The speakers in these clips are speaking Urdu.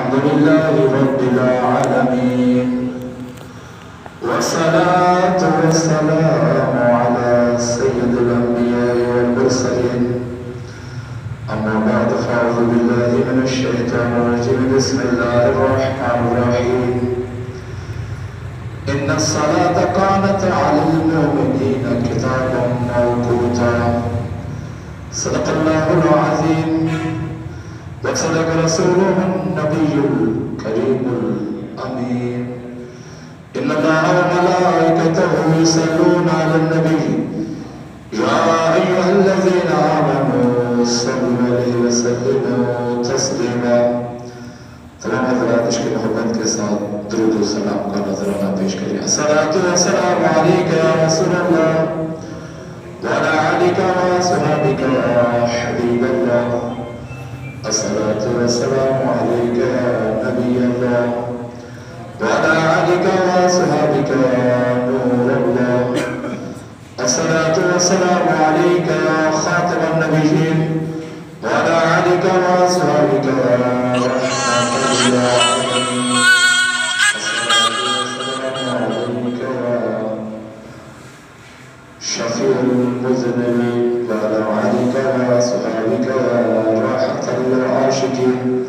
الحمد لله رب العالمين والصلاة والسلام على سيد الأنبياء والمرسلين أما بعد فأعوذ بالله من الشيطان الرجيم بسم الله الرحمن الرحيم إن الصلاة كانت على المؤمنين كتابا موقوتا صدق الله العظيم وصدق رسوله النبي الكريم الأمين إن الله وملائكته يصلون على النبي يا أيها الذين آمنوا صلوا عليه وسلموا تسليما تمام حضرات عشق محبت کے ساتھ درود و سلام کا نذرانہ پیش کریں الصلاة والسلام عليك يا رسول الله وعلى آلك وصحبك يا حبيب الله الصلاة والسلام عليك يا نبي الله وعلى آلك وصحبك يا نور الله الصلاة والسلام عليك يا خاتم النبيين وعلى آلك وصحبك يا رحمة الله شفيع المذنبين وعلى آلك وصحبك يا راحة العاشقين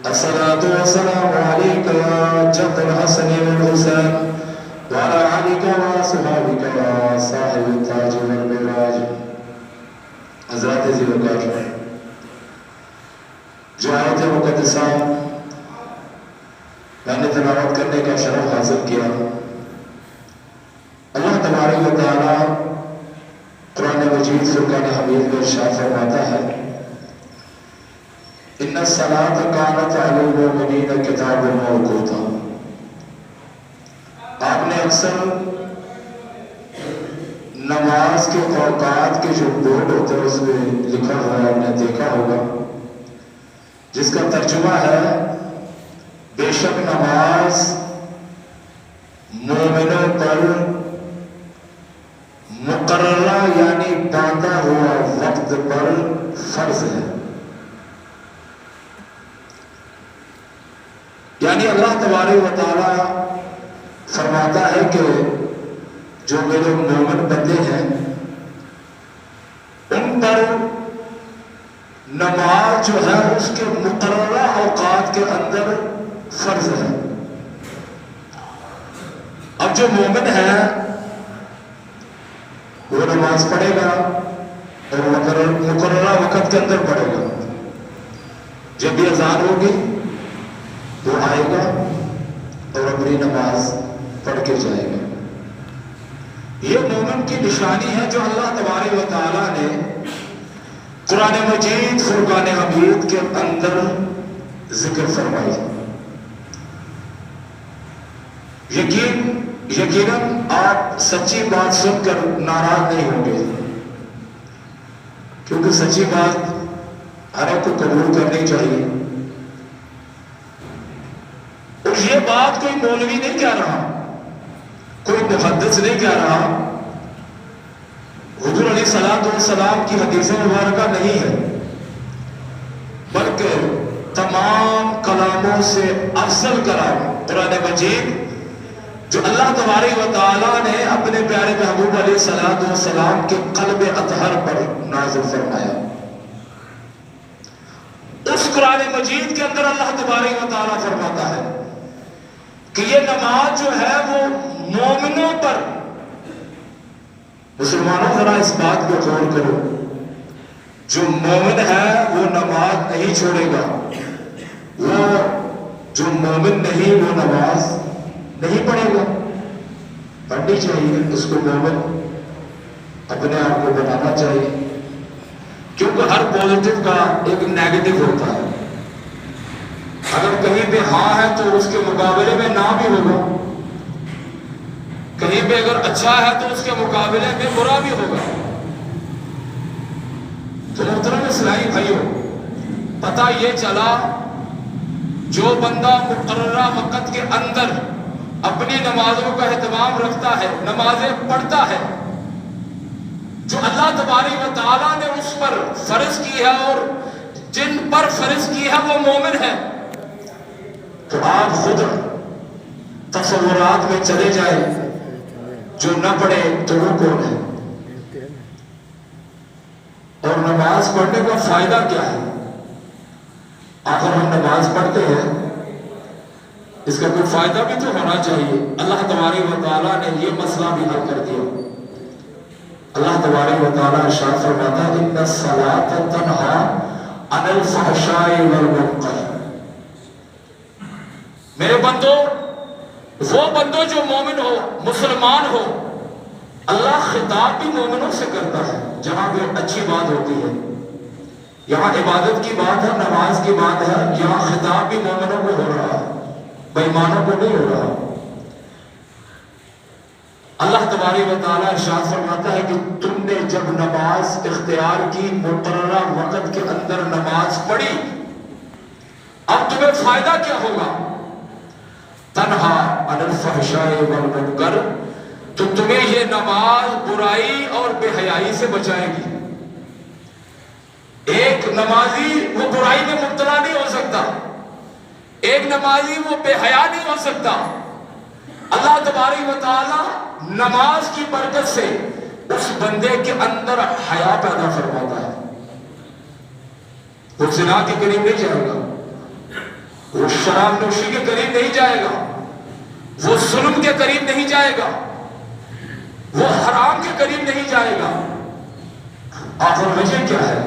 الصلاة والسلام عليك يا جد الحسن والحسين وعلى آلك وصحبك يا صاحب التاج والمراج حضرات عزیز وقار جو آیت مقدسہ میں نے تلاوت کرنے کا شرف حاصل کیا اللہ تبارک و تعالی قرآن مجید فرقان حمید میں ارشاد فرماتا ہے ان الصلاة كانت على المؤمنين كتابا موقوتا آپ نے اکثر نماز کے اوقات کے جو بورڈ ہوتے ہیں اس میں لکھا ہوا ہے آپ نے دیکھا ہوگا جس کا ترجمہ ہے بے شک نماز مومنوں پر مقررہ یعنی باندھا ہوا وقت پر فرض ہے یعنی اللہ تبارک و تعالی فرماتا ہے کہ جو میرے مومن بندے ہیں ان پر نماز جو ہے اس کے مقررہ اوقات کے اندر فرض ہے اب جو مومن ہے وہ نماز پڑھے گا اور مقررہ وقت کے اندر پڑھے گا جب بھی اذان ہوگی وہ آئے گا اور اپنی نماز پڑھ کے جائے گا یہ مومن کی نشانی ہے جو اللہ تبارک و تعالی نے قرآن مجید فرقان حمید کے اندر ذکر فرمائی یقیناً آپ سچی بات سن کر ناراض نہیں ہوں گے کیونکہ سچی بات ہر ایک کو قبول کرنی چاہیے اور یہ بات کوئی مولوی نہیں کہہ رہا کوئی محدث نہیں کہہ رہا حضور علیہ السلام کی حدیث مبارکہ نہیں ہے بلکہ تمام کلاموں سے افضل کلام قرآن مجید جو اللہ تبارک و تعالیٰ نے اپنے پیارے محبوب علیہ السلام کے قلب اطہر پر نازل فرمایا اس قرآن مجید کے اندر اللہ تبارک و تعالیٰ فرماتا ہے کہ یہ نماز جو ہے وہ مومنوں پر مسلمانوں ذرا اس بات کو غور کرو جو مومن ہے وہ نماز نہیں چھوڑے گا وہ جو مومن نہیں وہ نماز نہیں پڑھے گا پڑھنی چاہیے اس کو مومن اپنے آپ کو بنانا چاہیے کیونکہ ہر پوزیٹو کا ایک نیگیٹو ہوتا ہے اگر کہیں پہ ہاں ہے تو اس کے مقابلے میں نہ بھی ہوگا کہیں پہ اگر اچھا ہے تو اس کے مقابلے میں برا بھی ہوگا تو محترم اسلامی بھائیوں پتہ یہ چلا جو بندہ مقررہ وقت کے اندر اپنی نمازوں کا اہتمام رکھتا ہے نمازیں پڑھتا ہے جو اللہ تبارک و تعالیٰ نے اس پر فرض کی ہے اور جن پر فرض کی ہے وہ مومن ہے تو آپ خود تصورات میں چلے جائیں، جو نہ پڑھے تو وہ کون ہے؟ اور نماز پڑھنے کا فائدہ کیا ہے؟ آخر ہم نماز پڑھتے ہیں، اس کا کوئی فائدہ بھی تو ہونا چاہیے۔ اللہ تبارک و تعالیٰ نے یہ مسئلہ بھی حل کر دیا۔ اللہ تبارک و تعالیٰ ارشاد فرماتا ہے ان الصلاۃ تنہی عن الفحشاء والمنکر۔ میرے بندو، وہ بندو جو مومن ہو، مسلمان ہو، اللہ خطاب بھی مومنوں سے کرتا ہے جہاں پہ اچھی بات ہوتی ہے۔ یہاں عبادت کی بات ہے، نماز کی بات ہے، یہاں خطاب بھی مومنوں کو ہو رہا ہے، بے ایمانوں کو نہیں ہو رہا۔ اللہ تبارک و تعالیٰ ارشاد فرماتا ہے کہ تم نے جب نماز اختیار کی، مقررہ وقت کے اندر نماز پڑھی، اب تمہیں فائدہ کیا ہوگا؟ تنہا عن الفحشاء والمنکر، تو تمہیں یہ نماز برائی اور بے حیائی سے بچائے گی۔ ایک نمازی وہ برائی میں مبتلا نہیں ہو سکتا، ایک نمازی وہ بے حیا نہیں ہو سکتا۔ اللہ تبارک و تعالی نماز کی برکت سے اس بندے کے اندر حیا پیدا فرماتا ہے۔ وہ زنا کے قریب نہیں جائے گا، وہ شراب نوشی کے قریب نہیں جائے گا، وہ ظلم کے قریب نہیں جائے گا، وہ حرام کے قریب نہیں جائے گا۔ آخر وجہ کیا ہے؟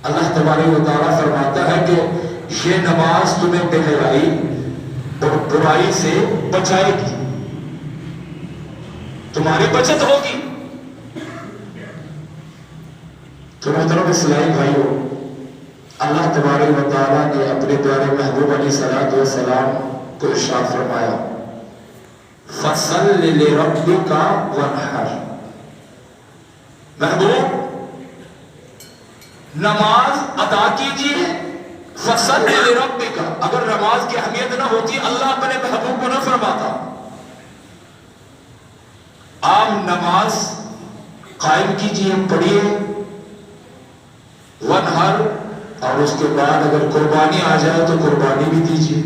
اللہ تبارک و تعالیٰ فرماتا ہے کہ یہ نماز تمہیں بے حیائی اور برائی سے بچائے گی، تمہاری بچت ہوگی۔ تو محترم اسلامی بھائیوں، اللہ تبارک و تعالیٰ نے اپنے پیارے محبوب علیہ الصلوۃ والسلام کو ارشاد فرمایا فَصَلِّ لِرَبِّكَ وَانْحَرْ۔ محبوب نماز ادا کیجیے، فَصَلِّ لِرَبِّكَ۔ اگر نماز کی اہمیت نہ ہوتی اللہ اپنے محبوب کو نہ فرماتا۔ آپ نماز قائم کیجیے، پڑھیے، وَانْحَرْ، اور اس کے بعد اگر قربانی آ جائے تو قربانی بھی دیجیے۔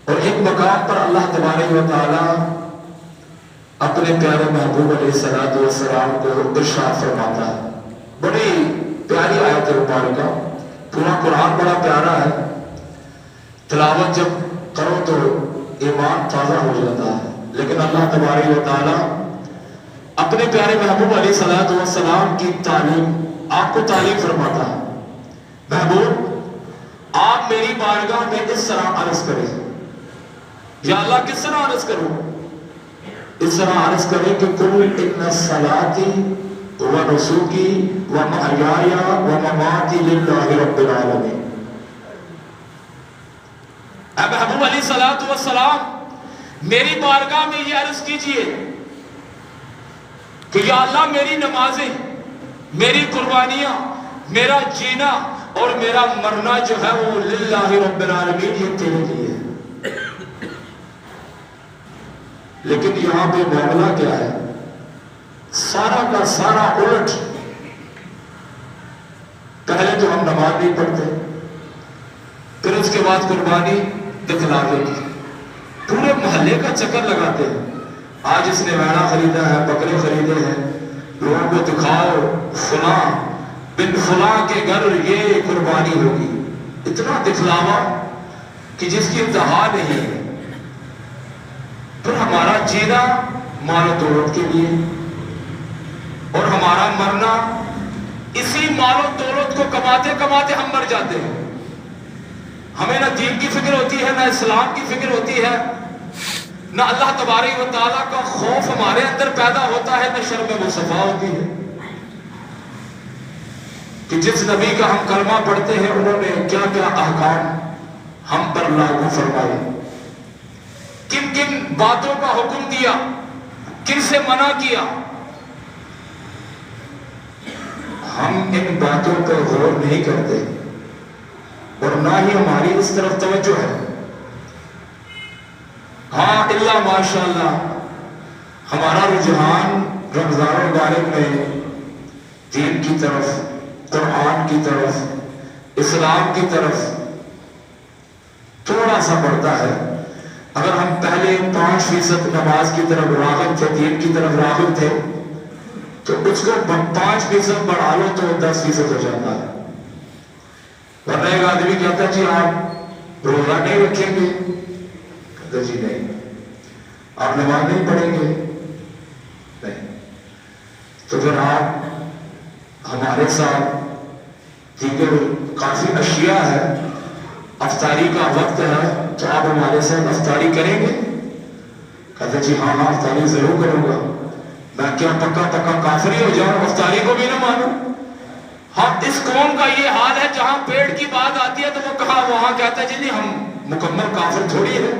اور ایک مقام پر اللہ تبارک و تعالیٰ اپنے پیارے محبوب علیہ الصلوۃ والسلام کو ارشاد فرماتا ہے، بڑی پیاری آیت مبارکہ، پورا قرآن بڑا پیارا ہے، تلاوت جب کرو تو ایمان تازہ ہو جاتا ہے۔ لیکن اللہ تبارک و تعالیٰ اپنے پیارے محبوب علیہ الصلوۃ والسلام کی تعلیم آپ کو تعلیم فرماتا ہے، محبوب آپ میری بارگاہ میں اس طرح عرض کریں۔ یا اللہ کس طرح عرض کروں؟ اس طرح عرض کریں کہ قُلْ إِنَّ صَلَاتِي وَنُسُكِي وَمَحْيَايَ وَمَمَاتِي لِلَّهِ رَبِّ الْعَالَمِينَ۔ اے محبوب علیہ الصلوۃ والسلام میری بارگاہ میں یہ عرض کیجئے کہ یا اللہ میری نمازیں، میری قربانیاں، میرا جینا اور میرا مرنا جو ہے وہ للہ رب العالمین، یہ تیرے لیے ہے۔ لیکن یہاں پہ معاملہ کیا ہے؟ سارا کا سارا الٹ۔ پہلے تو ہم نماز نہیں پڑھتے، پھر اس کے بعد قربانی دکھلا دیتے، پورے محلے کا چکر لگاتے ہیں، آج اس نے ویڑا خریدا ہے، بکرے خریدے ہیں، لوگوں کو دکھاؤ فلاں بن فلاں کے گھر یہ قربانی ہوگی۔ اتنا دکھلاوا کہ جس کی انتہا نہیں ہے۔ پھر ہمارا جینا مال و دولت کے لیے اور ہمارا مرنا اسی مال و دولت کو کماتے کماتے ہم مر جاتے ہیں۔ ہمیں نہ دین کی فکر ہوتی ہے، نہ اسلام کی فکر ہوتی ہے، نہ اللہ تبارک و تعالیٰ کا خوف ہمارے اندر پیدا ہوتا ہے، نہ شرم مصطفیٰ ہوتی ہے کہ جس نبی کا ہم کلمہ پڑھتے ہیں انہوں نے کیا کیا احکام ہم پر لاگو فرمائے، کن کن باتوں کا حکم دیا، کن سے منع کیا۔ ہم ان باتوں پر غور نہیں کرتے اور نہ ہی ہماری اس طرف توجہ ہے۔ ہاں اللہ ماشاءاللہ ہمارا رجحان رمضان المبارک میں دین کی طرف، قرآن کی طرف، اسلام کی طرف تھوڑا سا بڑھتا ہے. اگر ہم پہلے 5% نماز کی طرف راغب تھے, دین کی طرف راغب تھے, تو اس کو 5% بڑھا لو تو 10% ہو جاتا ہے. ورنہ ایک آدمی کہتا ہے جی آپ روزہ نہیں رکھیں گے, کہتا جی نہیں. آپ نماز نہیں پڑھیں گے, نہیں. تو پھر آپ ہمارے ساتھ دیگر کافی اشیاء ہے, افطاری کا وقت ہے, تو آپ ہمارے ساتھ افطاری کریں گے؟ کہتے جی ہاں افطاری ضرور کروں گا. میں کیا پکا کافر ہی ہو جاؤں, افطاری کو بھی نہ مانوں؟ ہاں, اس قوم کا یہ حال ہے, جہاں پیٹ کی بات آتی ہے تو وہ کہا وہاں کہتا ہے جی نہیں ہم مکمل کافر تھوڑی ہے.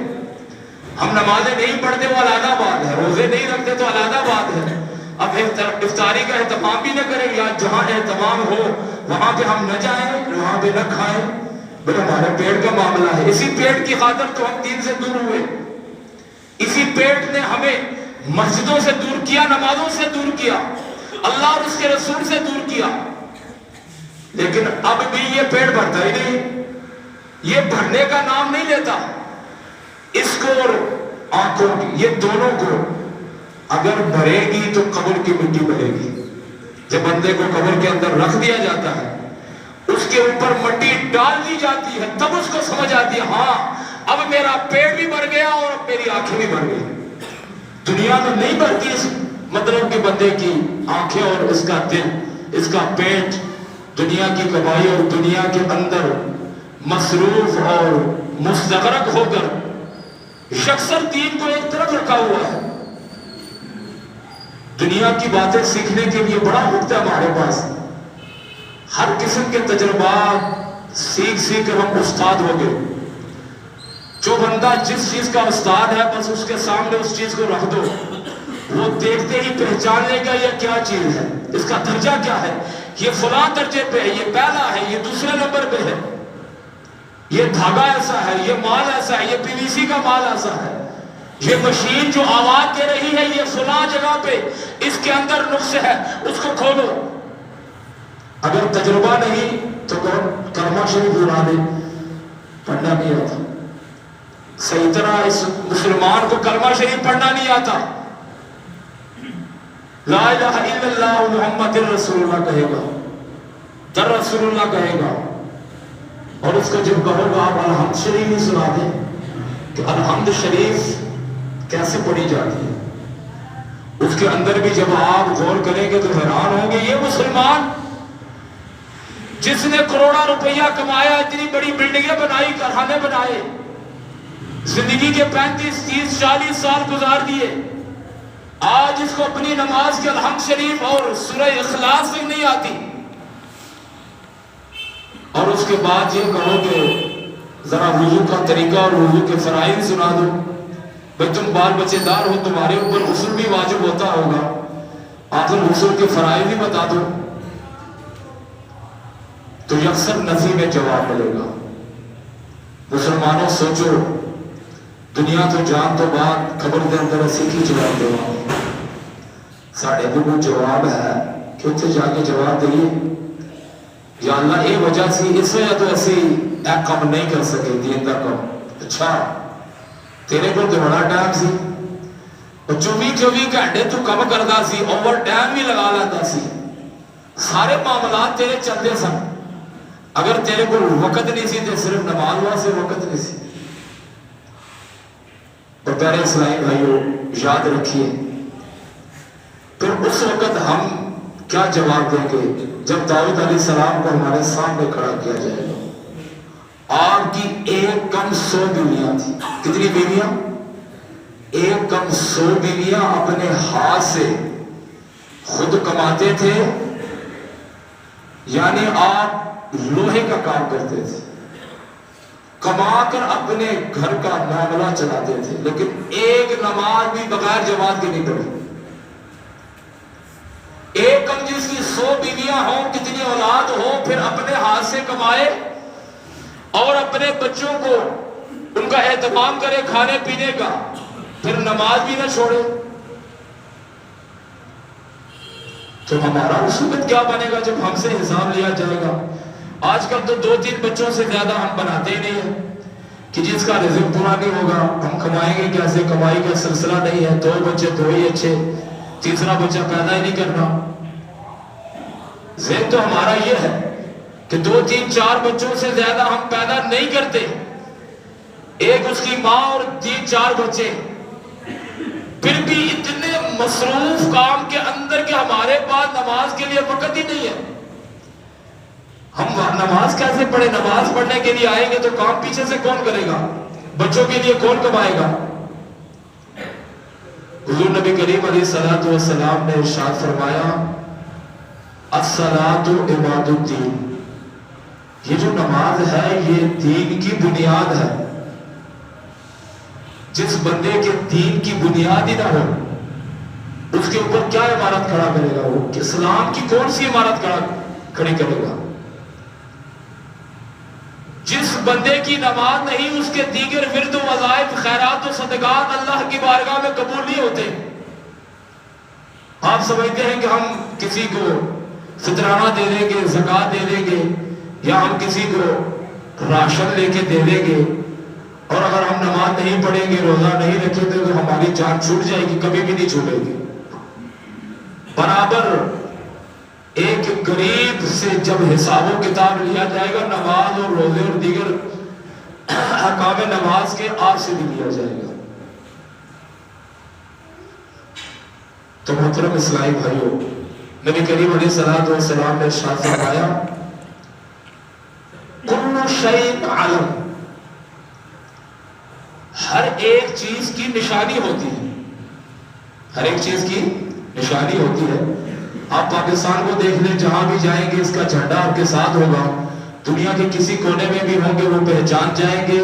ہم نمازیں نہیں پڑھتے وہ علیحدہ بات ہے, روزے نہیں رکھتے تو علیحدہ بات ہے. اب افطاری کا اہتمام بھی نہ کریں, یا جہاں اہتمام ہو وہاں پہ ہم نہ جائیں, وہاں پہ نہ کھائیں. بھئی ہمارے پیٹ کا معاملہ ہے, اسی پیٹ کی خاطر تو ہم دین سے دور ہوئے. اسی پیٹ نے ہمیں مسجدوں سے دور کیا, نمازوں سے دور کیا, اللہ اور اس کے رسول سے دور کیا. لیکن اب بھی یہ پیٹ بھرتا ہی نہیں, یہ بھرنے کا نام نہیں لیتا. اس کو اور آنکھوں کی, یہ دونوں کو اگر بھرے گی تو قبر کی مٹی بھرے گی. جب بندے کو قبر کے اندر رکھ دیا جاتا ہے, اس کے اوپر مٹی ڈال دی جاتی ہے, تب اس کو سمجھ آتی ہے ہاں اب میرا پیٹ بھی بھر گیا اور اب میری آنکھیں بھی بھر گئی. دنیا میں نہیں بھرتی اس مطلب کے بندے کی آنکھیں اور اس کا دل, اس کا پیٹ دنیا کی کمائی اور دنیا کے اندر مصروف اور مستغرق ہو کر شخص دین کو ایک طرف رکھا ہوا ہے. دنیا کی باتیں سیکھنے کے لیے بڑا وقت ہے ہمارے پاس. ہر قسم کے تجربات سیکھ کر ہم استاد ہو گئے. جو بندہ جس چیز کا استاد ہے بس اس کے سامنے اس چیز کو رکھ دو, وہ دیکھتے ہی پہچان لے گا یہ کیا چیز ہے, اس کا درجہ کیا ہے, یہ فلاں درجے پہ ہے, یہ پہلا ہے, یہ دوسرے نمبر پہ ہے, یہ دھاگا ایسا ہے, یہ مال ایسا ہے, یہ پی وی سی کا مال ایسا ہے, یہ مشین جو آواز دے رہی ہے یہ فلاں جگہ پہ اس کے اندر نقص ہے, اس کو کھولو. اگر تجربہ نہیں تو کلمہ شریف بنا دے, پڑھنا نہیں آتا. صحیح طرح اس مسلمان کو کلمہ شریف پڑھنا نہیں آتا. لا الہ الا اللہ محمد رسول اللہ کہے گا, در رسول اللہ کہے گا, اور اس کو جب کہو گا آپ الحمد شریف ہی سنا دیں کہ الحمد شریف کیسے پڑھی جاتی ہے, اس کے اندر بھی جب آپ غور کریں گے تو حیران ہوں گے. یہ مسلمان جس نے کروڑا روپیہ کمایا, اتنی بڑی بلڈنگیں بنائی, کارخانے بنائے, زندگی کے 35, 30, 40 سال گزار دیے, آج اس کو اپنی نماز کے الحمد شریف اور سورہ اخلاص تک نہیں آتی. اور اس کے بعد یہ کہو کہ ذرا وضو کا طریقہ اور وضو کے فرائض سنا دو. بھئی تم بال بچے دار ہو, تمہارے اوپر غسل بھی واجب ہوتا ہوگا, آخر غسل کے فرائض بھی بتا دو, تو یکسر نفی میں جواب ملے گا. مسلمانوں سوچو, دنیا تو جان تو بعد خبر دے اندر اسی کی جواب دے ساڑھے بھی وہ جواب ہے کہ اتنے جا کے جواب دئیے یا اللہ اے وجہ سی اس وجہ تو ایسی ایک کم نہیں کر سکے دین دا کم. اچھا تیرے کو تو بڑا ٹائم سی, اور 24 گھنٹے تو کم کردا سی, اوور ٹائم بھی لگا لیتا سی, سارے معاملات تیرے چلتے سن. اگر تیرے کو وقت نہیں سی تو صرف نماز واسطے وقت نہیں سی. اور پیارے اسلامی بھائیو یاد رکھیے, پھر اس وقت ہم کیا جواب دیں گے جب داؤد علیہ السلام کو ہمارے سامنے کھڑا کیا جائے گا. آپ کی ایک کم 100 بیویاں تھی. کتنی بیویاں؟ ایک کم 100 بیویاں اپنے ہاتھ سے خود کماتے تھے, یعنی آپ لوہے کا کام کرتے تھے, کما کر اپنے گھر کا معاملہ چلاتے تھے, لیکن ایک نماز بھی بغیر جماعت کے نہیں پڑھی. ایک کم جس کی 100 بیویاں ہوں, کتنی اولاد ہو, پھر اپنے ہاتھ سے کمائے اور اپنے بچوں کو ان کا اہتمام کرے کھانے پینے کا, پھر نماز بھی نہ چھوڑے, تو ہمارا رسومت کیا بنے گا جب ہم سے حساب لیا جائے گا. آج کل تو 2-3 بچوں سے زیادہ ہم بناتے ہی نہیں ہیں. کہ جس کا رزق پورا نہیں ہوگا ہم کمائیں گے کیسے, کمائی کا سلسلہ نہیں ہے, 2 بچے 2 ہی اچھے, تیسرا بچہ پیدا ہی نہیں کرنا. ذہن تو ہمارا یہ ہے کہ 2 3 4 بچوں سے زیادہ ہم پیدا نہیں کرتے, ایک اس کی ماں اور 3 4 بچے, پھر بھی اتنے مصروف کام کے اندر کہ ہمارے پاس نماز کے لیے وقت ہی نہیں ہے. ہم نماز کیسے پڑھیں؟ نماز پڑھنے کے لیے آئیں گے تو کام پیچھے سے کون کرے گا؟ بچوں کے لیے کون کمائے گا؟ حضور نبی کریم علیہ الصلوۃ والسلام نے ارشاد فرمایا الصلاۃ عماد الدین, یہ جو نماز ہے یہ دین کی بنیاد ہے. جس بندے کے دین کی بنیاد ہی نہ ہو اس کے اوپر کیا عمارت کھڑا کرے گا؟ وہ اسلام کی کون سی عمارت کھڑی کرے گا؟ جس بندے کی نماز نہیں اس کے دیگر ورد و وظائف خیرات و صدقات اللہ کی بارگاہ میں قبول نہیں ہوتے. آپ سمجھتے ہیں کہ ہم کسی کو فطرانہ دے دیں گے, زکوٰۃ دے دیں گے, یا ہم کسی کو راشن لے کے دے دیں گے, اور اگر ہم نماز نہیں پڑھیں گے, روزہ نہیں رکھیں گے تو ہماری جان چھوٹ جائے گی؟ کبھی بھی نہیں چھوٹے گی. برابر ایک غریب سے جب حساب و کتاب لیا جائے گا نماز اور روزے اور دیگر احکام نماز کے, آپ سے بھی لیا جائے گا. تو محترم اسلامی بھائیوں, نبی کریم علیہ الصلوۃ والسلام نے ارشاد فرمایا کل شیء علم, ہر ایک چیز کی نشانی ہوتی ہے, ہر ایک چیز کی نشانی ہوتی ہے. آپ پاکستان کو دیکھ لیں, جہاں بھی جائیں گے اس کا جھنڈا آپ کے ساتھ ہوگا. دنیا کے کسی کونے میں بھی ہوں گے وہ پہچان جائیں گے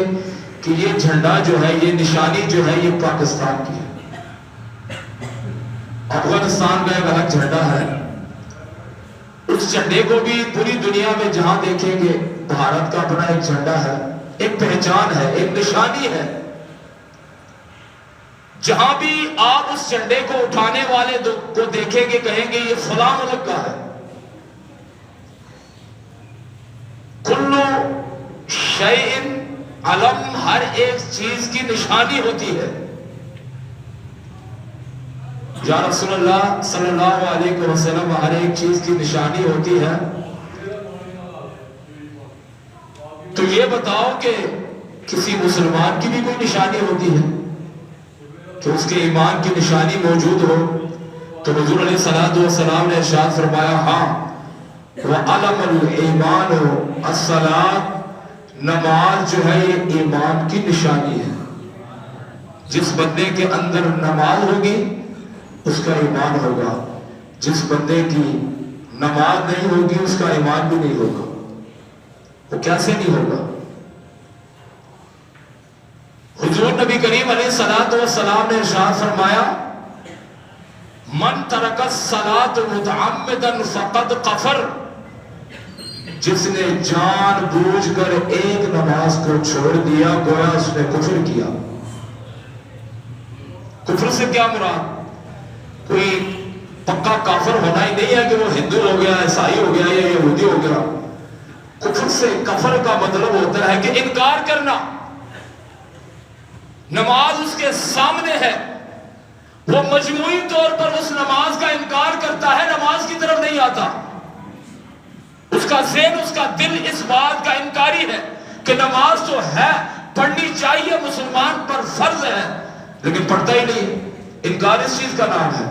کہ یہ جھنڈا جو ہے, یہ نشانی جو ہے یہ پاکستان کی ہے. افغانستان کا ایک الگ جھنڈا ہے, اس جھنڈے کو بھی پوری دنیا میں جہاں دیکھیں گے بھارت کا اپنا ایک جھنڈا ہے, ایک پہچان ہے, ایک نشانی ہے. جہاں بھی آپ اس جھنڈے کو اٹھانے والے کو دیکھیں گے کہیں گے یہ فلاں ملک کا ہے. کلو شیء علم, ہر ایک چیز کی نشانی ہوتی ہے. یا رسول اللہ صلی اللہ علیہ وسلم, ہر ایک چیز کی نشانی ہوتی ہے, تو یہ بتاؤ کہ کسی مسلمان کی بھی کوئی نشانی ہوتی ہے کہ اس کے ایمان کی نشانی موجود ہو؟ تو حضور علیہ الصلوۃ والسلام نے ارشاد فرمایا ہاں, وَعَلَمَ الْإِيمَانُ الصَّلَاةُ, نماز جو ہے یہ ایمان کی نشانی ہے. جس بندے کے اندر نماز ہوگی اس کا ایمان ہوگا, جس بندے کی نماز نہیں ہوگی اس کا ایمان بھی نہیں ہوگا. وہ کیسے نہیں ہوگا؟ حضور نبی کریم علیہ الصلوۃ والسلام نے ارشاد فرمایا من ترک الصلاۃ متعمدا فقد کفر, جس نے جان بوجھ کر ایک نماز کو چھوڑ دیا گویا اس نے کفر کیا. کفر سے کیا مراد؟ کوئی پکا کافر ہونا ہی نہیں ہے کہ وہ ہندو ہو گیا, عیسائی ہو گیا یا یہودی ہو گیا. کفر سے, کفر کا مطلب ہوتا ہے کہ انکار کرنا. نماز اس کے سامنے ہے, وہ مجموعی طور پر اس نماز کا انکار کرتا ہے, نماز کی طرف نہیں آتا. اس کا ذہن, اس کا دل اس بات کا انکاری ہے کہ نماز تو ہے, پڑھنی چاہیے, مسلمان پر فرض ہے, لیکن پڑھتا ہی نہیں. انکار اس چیز کا نام ہے.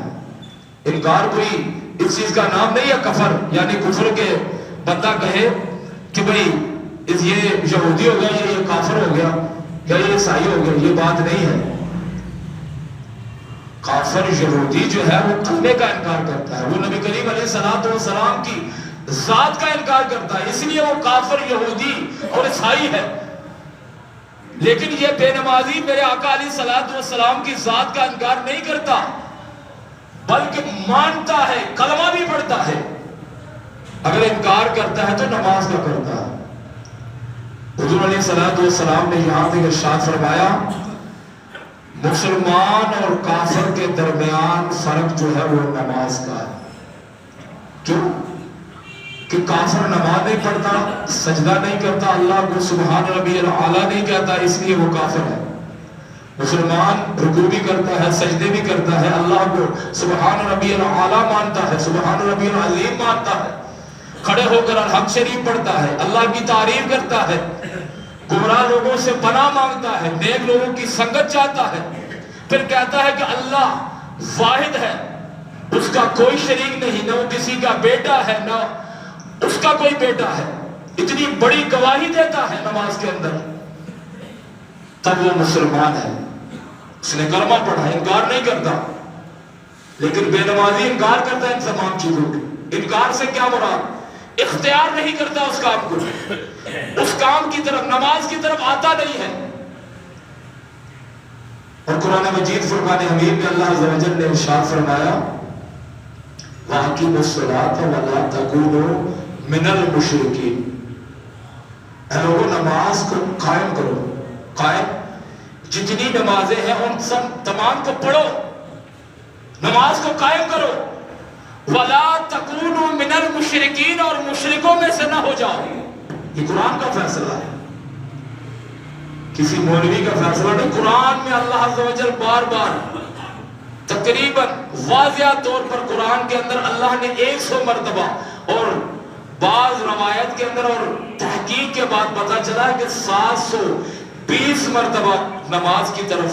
انکار کوئی اس چیز کا نام نہیں ہے کفر, یعنی کفر کے بندہ کہے کہ بھئی یہ یہودی ہو گیا یا یہ کافر ہو گیا یا یہ عیسائی ہو گیا, یہ بات نہیں ہے. کافر یہودی جو ہے وہ کلمے کا انکار کرتا ہے, وہ نبی کریم علیہ الصلوۃ والسلام کی ذات کا انکار کرتا ہے, اس لیے وہ کافر, یہودی اور عیسائی ہے. لیکن یہ بے نمازی میرے آقا علیہ الصلوۃ والسلام کی ذات کا انکار نہیں کرتا, بلکہ مانتا ہے, کلمہ بھی پڑھتا ہے. اگر انکار کرتا ہے تو نماز کا کرتا ہے. حضور علیہ الصلوۃ والسلام نے یہاں پہ ارشاد فرمایا مسلمان اور کافر کے درمیان فرق جو ہے وہ نماز کا ہے. کیوں؟ کہ کافر نماز نہیں پڑھتا، سجدہ نہیں کرتا، اللہ کو سبحان ربی الاعلیٰ نہیں کہتا، اس لیے وہ کافر ہے۔ مسلمان رکوع بھی کرتا ہے، سجدے بھی کرتا ہے، اللہ کو سبحان ربی الاعلیٰ مانتا ہے، سبحان ربی العظیم مانتا ہے، کھڑے ہو کر الحمد شریف پڑھتا ہے، اللہ کی تعریف کرتا ہے، گمراہ لوگوں سے پناہ مانگتا ہے، نیک لوگوں کی سنگت چاہتا ہے، پھر کہتا ہے کہ اللہ واحد ہے، اس کا کوئی شریک نہیں، نہ وہ کسی کا بیٹا ہے نہ اس کا کوئی بیٹا ہے، اتنی بڑی گواہی دیتا ہے نماز کے اندر، تب وہ مسلمان ہے۔ اس نے کلمہ پڑھا، انکار نہیں کرتا، لیکن بے نمازی انکار کرتا ہے ان تمام چیزوں کی۔ انکار سے کیا مراد؟ اختیار نہیں کرتا اس کام کو، اس کام کی طرف، نماز کی طرف آتا نہیں ہے۔ اور قرآن مجید فرقان حمید میں اللہ عز و جل نے ارشاد فرمایا وَأَقِیمُوا الصَّلَاةَ وَلَا تَکُونُوا مِنَ الْمُشْرِکِینَ، اے لوگوں نماز کو قائم کرو، قائم، جتنی نمازیں ہیں ان سب تمام کو پڑھو، نماز کو قائم کرو، وَلَا تَکُونُوا مِنَ الْمُشْرِکِینَ، اور مشرکوں میں سے نہ ہو جاؤ۔ یہ قرآن کا فیصلہ ہے، کسی مولوی کا فیصلہ نہیں، قرآن میں اللہ عز و جل بار بار تقریباً واضح طور پر قرآن کے اندر اللہ نے 100 مرتبہ اور بعض روایت کے اندر اور تحقیق کے بعد پتہ چلا کہ 720 مرتبہ نماز کی طرف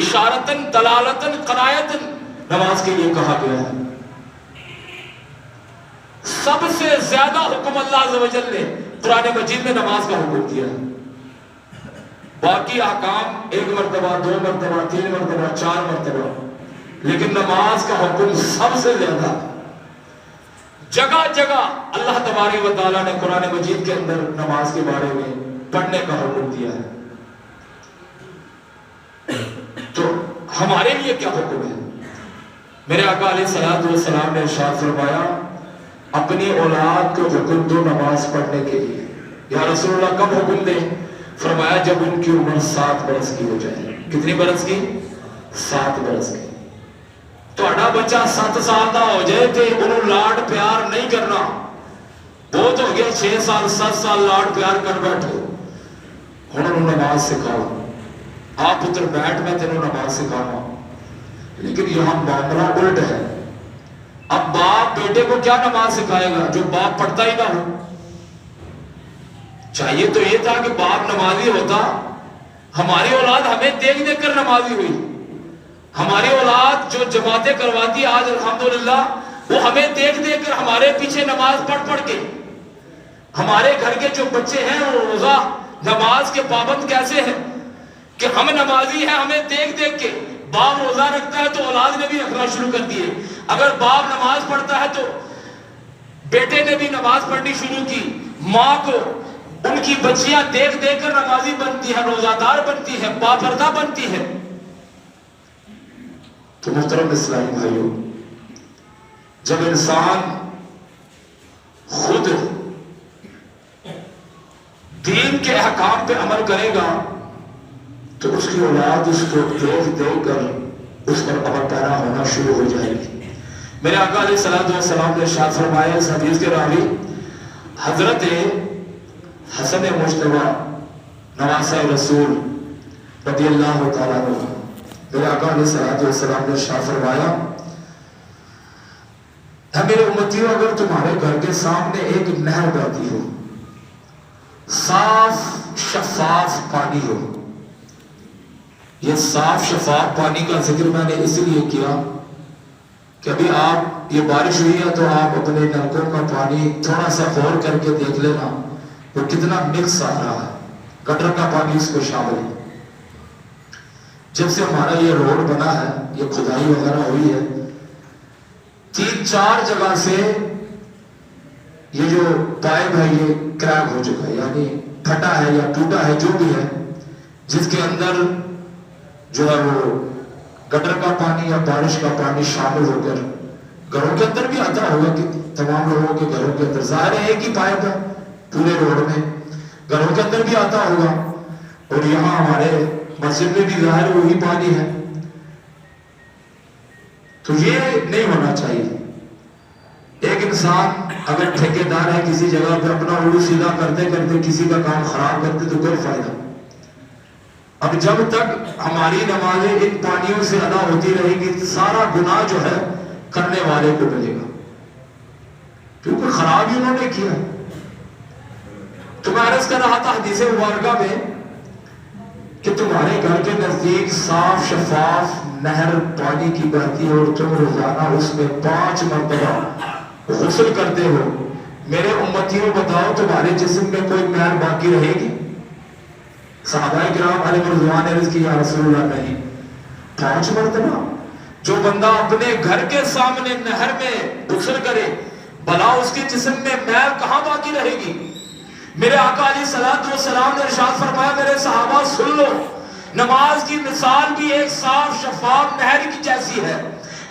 اشارتاً دلالتاً قرائتاً نماز کے لیے کہا گیا ہے۔ سب سے زیادہ حکم اللہ عز و جل نے قرآن مجید میں نماز کا حکم دیا ہے، باقی احکام 1 مرتبہ 2 مرتبہ 3 مرتبہ 4 مرتبہ، لیکن نماز کا حکم سب سے زیادہ جگہ جگہ اللہ تبارک و تعالیٰ نے قرآن مجید کے اندر نماز کے بارے میں پڑھنے کا حکم دیا ہے۔ تو ہمارے لیے کیا حکم ہے؟ میرے آقا علیہ الصلوۃ والسلام نے ارشاد فرمایا اپنی اولاد کو حکم دو نماز پڑھنے کے لیے۔ یا رسول اللہ کب حکم دیں؟ فرمایا جب ان کی عمر 7 برس کی ہو جائے۔ کتنی برس کی؟ 7 برس کی۔ تہاڈا بچہ 7 سال دا ہو جائے تے انہوں لاڈ پیار نہیں کرنا، بہت ہو گیا 6 سال 7 سال لاڈ پیار کر بیٹھو، انہوں نماز سکھاؤ، آپ پتر بیٹھ میں تینوں نماز سکھاؤں۔ لیکن یہاں معاملہ الٹ ہے، اب باپ بیٹے کو کیا نماز سکھائے گا جو باپ پڑھتا ہی نہ ہو؟ چاہیے تو یہ تھا کہ باپ نمازی ہوتا، ہماری اولاد ہمیں دیکھ دیکھ کر نمازی ہوئی، ہماری اولاد جو جماعتیں کرواتی آج الحمدللہ وہ ہمیں دیکھ دیکھ کر ہمارے پیچھے نماز پڑھ پڑھ کے، ہمارے گھر کے جو بچے ہیں وہ روزہ نماز کے پابند کیسے ہیں کہ ہم نمازی ہیں، ہمیں دیکھ دیکھ کے باپ روزہ رکھتا ہے تو اولاد نے بھی رکھنا شروع کر دیے، اگر باپ نماز پڑھتا ہے تو بیٹے نے بھی نماز پڑھنی شروع کی، ماں کو ان کی بچیاں دیکھ دیکھ کر نمازی بنتی ہیں، روزہ دار بنتی ہیں، باپردہ بنتی ہیں۔ تو محترم اسلامی بھائیوں، جب انسان خود دین کے احکام پہ عمل کرے گا تو اس کی اولاد اس کو دیکھ دیکھ کر اس پر عمل پیرا ہونا شروع ہو جائے گی۔ میرے آقا علیہ الصلوۃ والسلام نے ارشاد فرمایا، اس حدیث کے راوی حضرت حسن مجتبی نواسہ رسول رضی اللہ تعالیٰ عنہ، میرے آقا علیہ الصلوۃ والسلام نے ارشاد فرمایا اے میرے امتیوں، اگر تمہارے گھر کے سامنے ایک نہر بہتی ہو، صاف شفاف پانی ہو، یہ صاف شفاف پانی کا ذکر میں نے اس لیے کیا کہ ابھی آپ یہ بارش ہوئی ہے تو آپ اپنے نلکوں کا پانی تھوڑا سا غور کر کے دیکھ لینا وہ کتنا مکس آ رہا ہے، گٹر کا پانی اس کو شامل ہے۔ جب سے ہمارا یہ روڈ بنا ہے، یہ کھدائی وغیرہ ہوئی ہے، 3-4 جگہ سے یہ جو پائپ ہے یہ کریک ہو چکا ہے، یعنی پھٹا ہے یا ٹوٹا ہے، جو بھی ہے، جس کے اندر جو ہے وہ گٹر کا پانی یا بارش کا پانی شامل ہو کر گھروں کے اندر بھی آتا ہوگا کہ تمام لوگوں کے گھروں کے اندر، ظاہر ہے ایک ہی پائپ ہے پورے روڈ میں، گھروں کے اندر بھی آتا ہوگا، اور یہاں ہمارے مسجد میں بھی ظاہر وہی پانی ہے۔ تو یہ نہیں ہونا چاہیے، ایک انسان اگر ٹھیکیدار ہے کسی جگہ پہ اپنا الٹا سیدھا کرتے کرتے کسی کا کام خراب کرتے تو کوئی فائدہ. اب جب تک ہماری نمازیں ان پانیوں سے ادا ہوتی رہے گی سارا گناہ جو ہے کرنے والے کو ملے گا، کیونکہ خراب ہی انہوں نے کیا. تو میں عرض کر رہا تھا حدیث مبارکہ میں کہ تمہارے گھر کے نزدیک صاف شفاف نہر پانی کی بہتی ہے اور تم روزانہ اس میں 5 مرتبہ غسل کرتے ہو. میرے امتیوں بتاؤ تمہارے جسم میں کوئی میل باقی رہے گی؟ صحابہ کرام علیہ رضوان نے عرض کی یا رسول اللہ نہیں. 5 مرتبہ؟ جو بندہ اپنے گھر کے سامنے نہر میں غسل کرے بھلا اس کے جسم میں میل کہاں باقی رہے گی؟ میرے آقا علیہ السلام نے ارشاد فرمایا میرے صحابہ سن لو، نماز کی مثال بھی ایک صاف شفاف نہر کی جیسی ہے.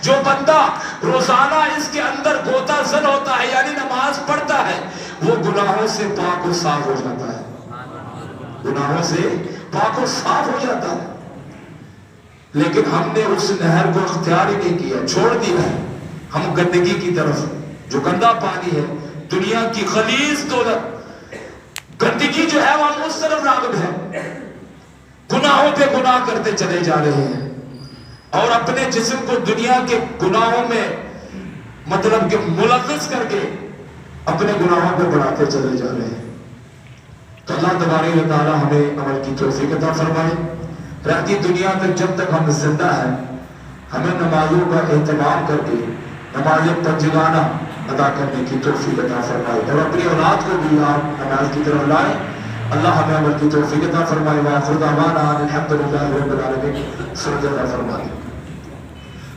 جو بندہ روزانہ اس کے اندر غوطہ زن ہوتا ہے یعنی نماز پڑھتا ہے وہ گناہوں سے پاک و صاف ہو جاتا ہے، گناہوں سے پاک و صاف ہو جاتا ہے. لیکن ہم نے اس نہر کو اختیار ہی نہیں کیا، چھوڑ دیا ہے. ہم گندگی کی طرف، جو گندا پانی ہے دنیا کی خلیص دولت گندگی جو ہے وہ ہم اس طرف راغب ہے، گناہوں پہ گناہ کرتے چلے جا رہے ہیں اور اپنے جسم کو دنیا کے گناہوں میں مطلب کہ ملوث کر کے اپنے گناہوں پہ بڑھاتے چلے جا رہے ہیں. تو اللہ تبارک و تعالی ہمیں عمل کی توفیق عطا فرمائے. رہتی دنیا تک جب تک ہم زندہ ہیں ہمیں نمازوں کا اہتمام کر کے نماز پنجگانہ ادا کرنے کی توفیق عطا فرمائے اور اپنی اولاد کو بھی آپ نماز کی طرف لائیں. اللہ ہمیں عمل کی توفیق عطا فرمائے. وآخر دعوانا ان الحمد للہ رب العالمین. صلی اللہ فرمائے.